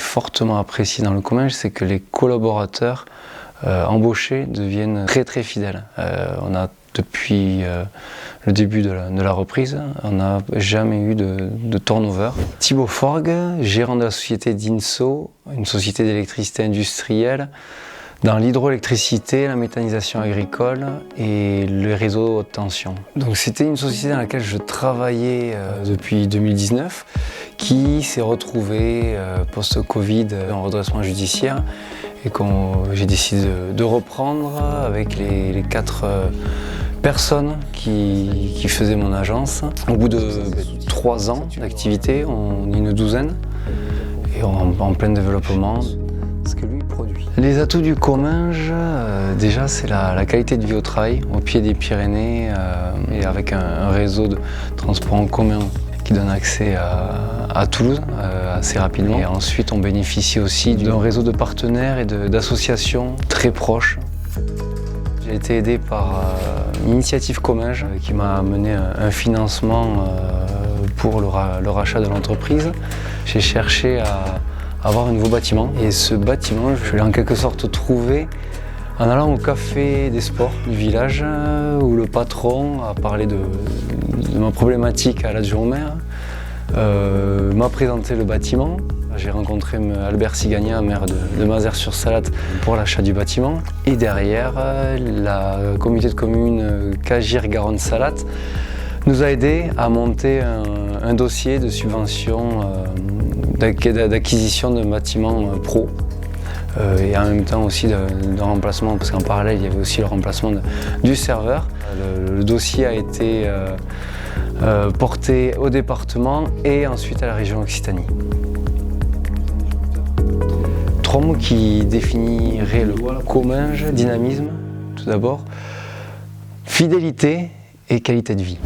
fortement apprécié dans le Comminges, c'est que les collaborateurs embauchés deviennent très très fidèles. On a depuis le début de la reprise, on n'a jamais eu de turnover. Thibaut Forgue, gérant de la société DINSO, une société d'électricité industrielle, dans l'hydroélectricité, la méthanisation agricole et le réseau haute tension. Donc c'était une société dans laquelle je travaillais depuis 2019, qui s'est retrouvée post-Covid en redressement judiciaire et que j'ai décidé de reprendre avec les 4 personnes qui faisaient mon agence. Au bout de 3 ans d'activité, on est une douzaine et en plein développement. Ce que lui produit. Les atouts du Comminges, déjà c'est la qualité de vie au travail, au pied des Pyrénées et avec un réseau de transport en commun qui donne accès à Toulouse assez rapidement. Et ensuite on bénéficie aussi d'un réseau de partenaires et d'associations très proches. J'ai été aidé par l'initiative Comminges qui m'a amené un financement pour le rachat de l'entreprise. J'ai cherché à avoir un nouveau bâtiment et ce bâtiment, je l'ai en quelque sorte trouvé en allant au café des sports du village où le patron a parlé de ma problématique à l'adjoint au maire, m'a présenté le bâtiment. J'ai rencontré Albert Sigagna, maire de Mazères-sur-Salate, pour l'achat du bâtiment. Et derrière, la communauté de communes Cagir-Garonne-Salate nous a aidés à monter un dossier de subvention d'acquisition de bâtiments pro et en même temps aussi de remplacement, parce qu'en parallèle il y avait aussi le remplacement du serveur. Le dossier a été porté au département et ensuite à la région Occitanie. 3 mots qui définiraient le Comminges: dynamisme tout d'abord, fidélité et qualité de vie.